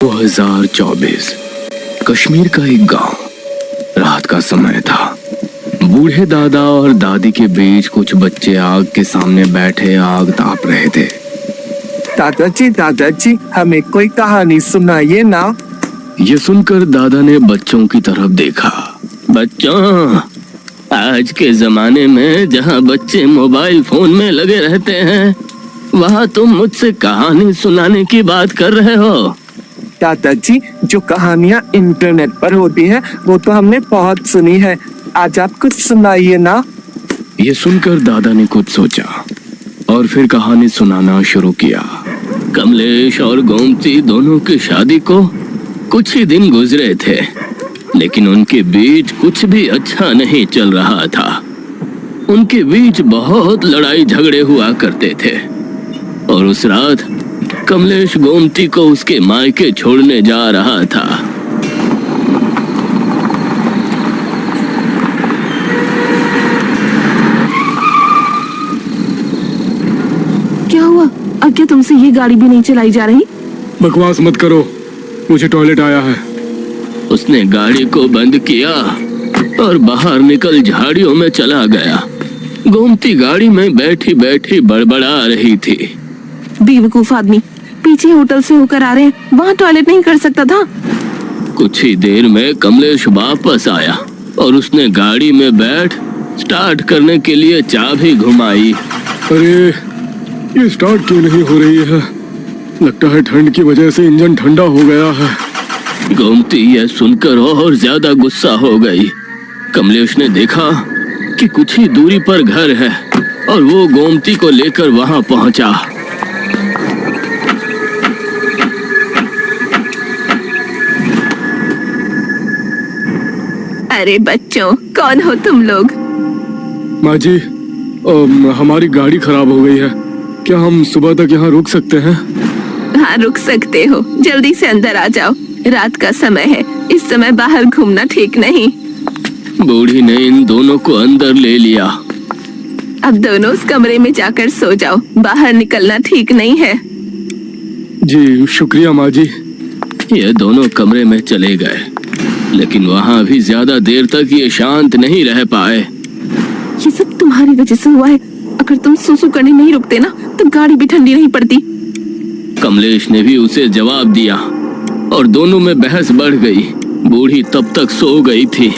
2024 कश्मीर का एक गांव। रात का समय था। बूढ़े दादा और दादी के बीच कुछ बच्चे आग के सामने बैठे आग ताप रहे थे। दादाजी हमें कोई कहानी सुनाइए ना। ये सुनकर दादा ने बच्चों की तरफ देखा। बच्चों, आज के जमाने में जहाँ बच्चे मोबाइल फोन में लगे रहते हैं, वहाँ तुम मुझसे कहानी सुनाने की बात कर रहे हो। दादाजी, जो कहानियाँ इंटरनेट पर होती हैं, वो तो हमने बहुत सुनी है। आज आप कुछ सुनाइए ना। ये सुनकर दादा ने कुछ सोचा और फिर कहानी सुनाना शुरू किया। कमलेश और गोमती दोनों की शादी को कुछ ही दिन गुजरे थे, लेकिन उनके बीच कुछ भी अच्छा नहीं चल रहा था। उनके बीच बहुत लड़ाई झगड़े हुआ करते थे और उस रात कमलेश गोमती को उसके मायके छोड़ने जा रहा था। क्या हुआ? अब क्या तुमसे ये गाड़ी भी नहीं चलाई जा रही? बकवास मत करो, मुझे टॉयलेट आया है। उसने गाड़ी को बंद किया और बाहर निकल झाड़ियों में चला गया। गोमती गाड़ी में बैठी बैठी बड़बड़ा रही थी। बेवकूफ आदमी, पीछे होटल से होकर आ रहे हैं, वहाँ टॉयलेट नहीं कर सकता था? कुछ ही देर में कमलेश वापस आया और उसने गाड़ी में बैठ स्टार्ट करने के लिए चाबी घुमाई। अरे, ये स्टार्ट क्यों नहीं हो रही है? लगता है ठंड की वजह से इंजन ठंडा हो गया है। गोमती यह सुनकर और ज्यादा गुस्सा हो गई। कमलेश ने देखा कि कुछ ही दूरी पर घर है और वो गोमती को लेकर वहां पहुंचा। अरे बच्चों, कौन हो तुम लोग? माँ जी, हमारी गाड़ी खराब हो गई है। क्या हम सुबह तक यहाँ रुक सकते हैं? हाँ, रुक सकते हो। जल्दी से अंदर आ जाओ, रात का समय है, इस समय बाहर घूमना ठीक नहीं। बूढ़ी ने इन दोनों को अंदर ले लिया। अब दोनों उस कमरे में जाकर सो जाओ, बाहर निकलना ठीक नहीं है। जी शुक्रिया माँ जी। ये दोनों कमरे में चले गए, लेकिन वहाँ भी ज्यादा देर तक ये शांत नहीं रह पाए। ये सब तुम्हारी वजह से हुआ है। अगर तुम सुसु करने नहीं रुकते ना, तो गाड़ी भी ठंडी नहीं पड़ती। कमलेश ने भी उसे जवाब दिया और दोनों में बहस बढ़ गई। बूढ़ी तब तक सो गई थी।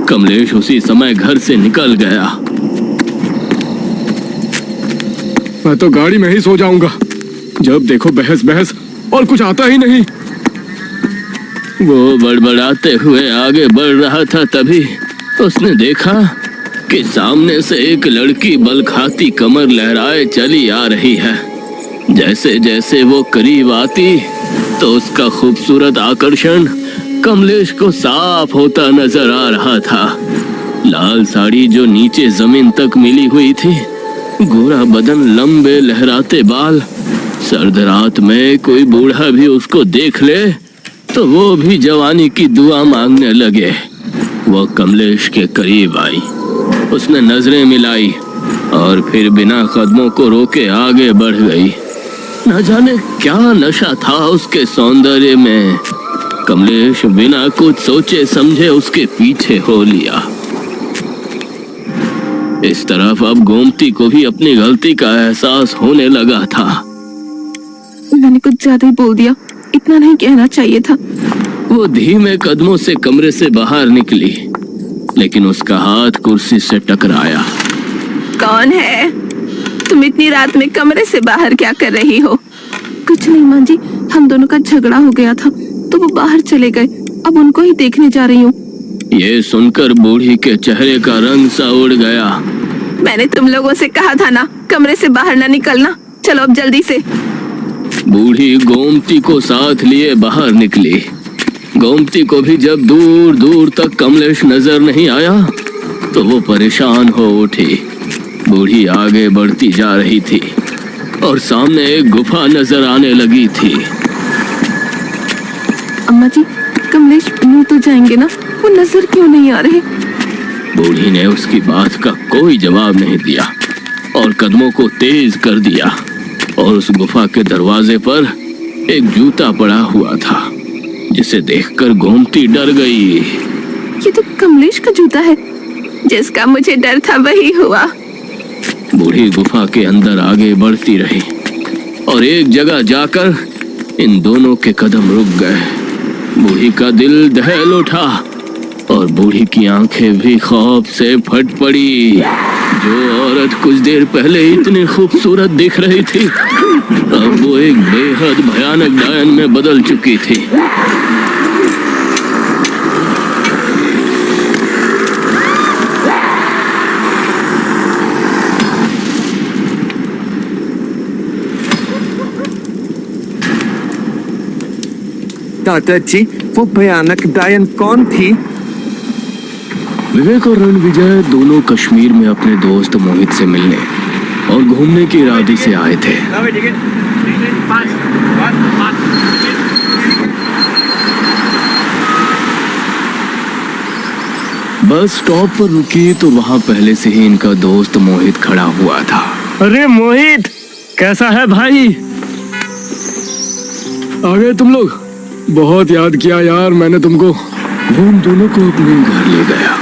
कमलेश उसी समय घर से निकल गया। मैं तो गाड़ी में ही सो जाऊंगा। जब देखो बहस बहस और कुछ आता ही नहीं। वो बड़बड़ाते हुए आगे बढ़ रहा था, तभी उसने देखा कि सामने से एक लड़की बल खाती कमर लहराए चली आ रही है। जैसे जैसे वो करीब आती तो उसका खूबसूरत आकर्षण कमलेश को साफ होता नजर आ रहा था। लाल साड़ी जो नीचे जमीन तक मिली हुई थी, गोरा बदन, लंबे लहराते बाल। सर्द रात में कोई बूढ़ा भी उसको देख ले तो वो भी जवानी की दुआ मांगने लगे। वो कमलेश के करीब आई, उसने नजरें मिलाई और फिर बिना कदमों को रोके आगे बढ़ गई। न जाने क्या नशा था उसके सौंदर्य में। कमलेश बिना कुछ सोचे समझे उसके पीछे हो लिया। इस तरफ अब गोमती को भी अपनी गलती का एहसास होने लगा था। मैंने कुछ ज्यादा ही बोल दिया, इतना नहीं कहना चाहिए था। वो धीमे कदमों से कमरे से बाहर निकली, लेकिन उसका हाथ कुर्सी से टकराया। कौन है? तुम इतनी रात में कमरे से बाहर क्या कर रही हो? कुछ नहीं माँ जी, हम दोनों का झगड़ा हो गया था तो वो बाहर चले गए। अब उनको ही देखने जा रही हूँ। ये सुनकर बूढ़ी के चेहरे का रंग सा उड़ गया। मैंने तुम लोगों से कहा था ना, कमरे से बाहर ना निकलना। चलो अब जल्दी से। बूढ़ी गोमती को साथ लिए बाहर निकली। गोमती को भी जब दूर दूर तक कमलेश नजर नहीं आया तो वो परेशान हो उठी। बूढ़ी आगे बढ़ती जा रही थी और सामने एक गुफा नजर आने लगी थी। अम्मा जी, कमलेश मिल तो जाएंगे ना? वो नजर क्यों नहीं आ रहे? बूढ़ी ने उसकी बात का कोई जवाब नहीं दिया और कदमों को तेज कर दिया और उस गुफा के दरवाजे पर एक जूता पड़ा हुआ था। जिसे देखकर गोमती डर गई। ये तो कमलेश का जूता है, जिसका मुझे डर था वही हुआ। बूढ़ी गुफा के अंदर आगे बढ़ती रही और एक जगह जाकर इन दोनों के कदम रुक गए। बूढ़ी का दिल दहल उठा और बूढ़ी की आंखें भी खौफ से फट पड़ी। जो औरत कुछ देर पहले इतनी खूबसूरत दिख रही थी, अब वो एक बेहद भयानक डायन में बदल चुकी थी। दादाजी, वो भयानक डायन कौन थी? विवेक और रणविजय दोनों कश्मीर में अपने दोस्त मोहित से मिलने और घूमने के इरादे से आए थे। बस स्टॉप पर रुकी तो वहां पहले से ही इनका दोस्त मोहित खड़ा हुआ था। अरे मोहित, कैसा है भाई? आ गए तुम लोग? बहुत याद किया यार मैंने तुमको। वो उन दोनों को अपने घर ले गया।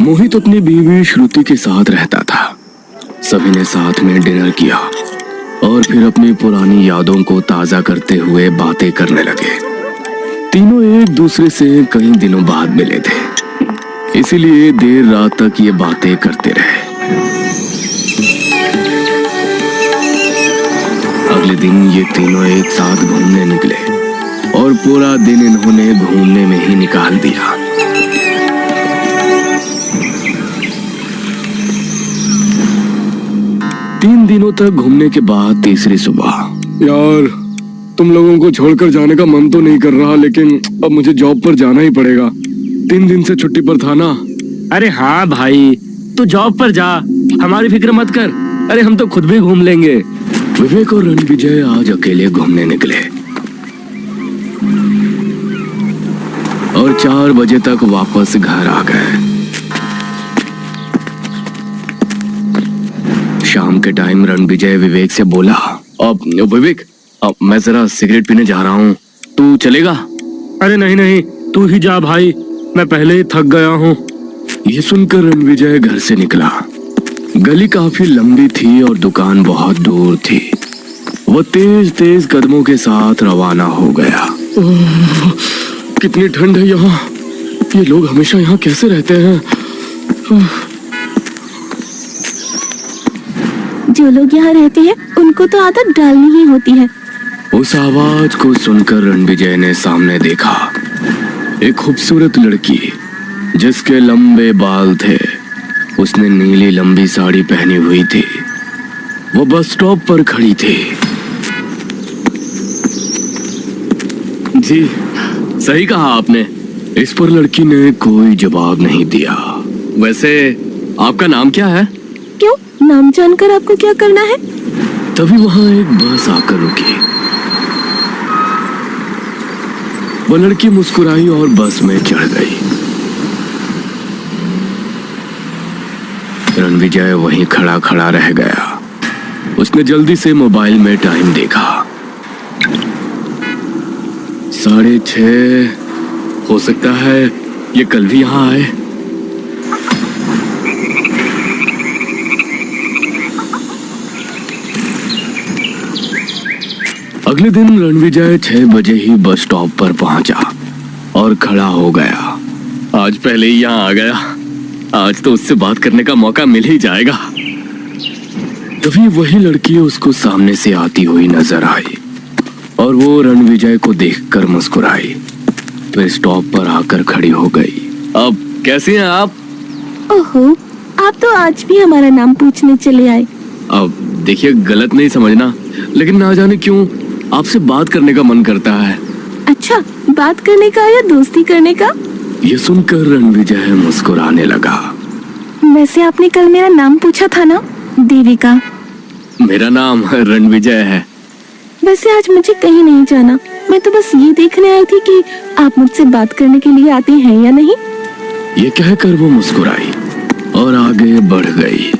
मोहित अपनी बीवी श्रुति के साथ रहता था। सभी ने साथ में डिनर किया और फिर अपनी पुरानी यादों को ताजा करते हुए बातें करने लगे। तीनों एक दूसरे से कई दिनों बाद मिले थे, इसीलिए देर रात तक ये बातें करते रहे। अगले दिन ये तीनों एक साथ घूमने निकले और पूरा दिन इन्होंने घूमने में ही निकाल दिया। तीन दिनों तक घूमने के बाद तीसरी सुबह। यार तुम लोगों को छोड़कर जाने का मन तो नहीं कर रहा, लेकिन अब मुझे जॉब पर जाना ही पड़ेगा। 3 दिन से छुट्टी पर था ना। अरे हाँ भाई, तू जॉब पर जा, हमारी फिक्र मत कर। अरे हम तो खुद भी घूम लेंगे। विवेक और रणविजय आज अकेले घूमने निकले और 4 बजे तक वापस घर आ गए। शाम के टाइम रणविजय विवेक से बोला, अब विवेक, अब मैं जरा सिगरेट पीने जा रहा हूँ, तू चलेगा? अरे नहीं नहीं, तू ही जा भाई, मैं पहले ही थक गया हूँ। ये सुनकर रणविजय घर से निकला। गली काफी लंबी थी और दुकान बहुत दूर थी। वो तेज तेज कदमों के साथ रवाना हो गया। कितनी ठंड है यहाँ। ये लोग हमेशा यहाँ कैसे रहते हैं? जो लोग यहाँ रहते हैं उनको तो आदत डालनी ही होती है। उस आवाज को सुनकर रणविजय ने सामने देखा। एक खूबसूरत लड़की जिसके लंबे बाल थे, उसने नीली लंबी साड़ी पहनी हुई थी। वो बस स्टॉप पर खड़ी थी। जी, सही कहा आपने। इस पर लड़की ने कोई जवाब नहीं दिया। वैसे आपका नाम क्या है? क्यों, नाम जानकर आपको क्या करना है? तभी वहां एक बस आकर रुकी। वो लड़की मुस्कुराई और बस में चढ़ गई। रणविजय वहीं खड़ा खड़ा रह गया। उसने जल्दी से मोबाइल में टाइम देखा। 6:30। हो सकता है ये कल भी यहाँ आए। अगले दिन रणविजय 6 बजे ही बस स्टॉप पर पहुंचा और खड़ा हो गया। आज पहले ही यहाँ आ गया, आज तो उससे बात करने का मौका मिल ही जाएगा। तभी वही लड़की उसको सामने से आती हुई नजर आई और वो रणविजय को देखकर मुस्कुराई। फिर स्टॉप पर आकर खड़ी हो गई। अब कैसी हैं आप? ओहो, आप तो आज भी हमारा नाम पूछने चले आए। अब देखिए, गलत नहीं समझना, लेकिन ना जाने क्यों आपसे बात करने का मन करता है। अच्छा, बात करने का या दोस्ती करने का? ये सुनकर रणविजय मुस्कुराने लगा। वैसे आपने कल मेरा नाम पूछा था ना? देविका। मेरा नाम रणविजय है। वैसे आज मुझे कहीं नहीं जाना, मैं तो बस ये देखने आई थी कि आप मुझसे बात करने के लिए आते हैं या नहीं। ये कहकर वो मुस्कुराई और आगे बढ़ गई।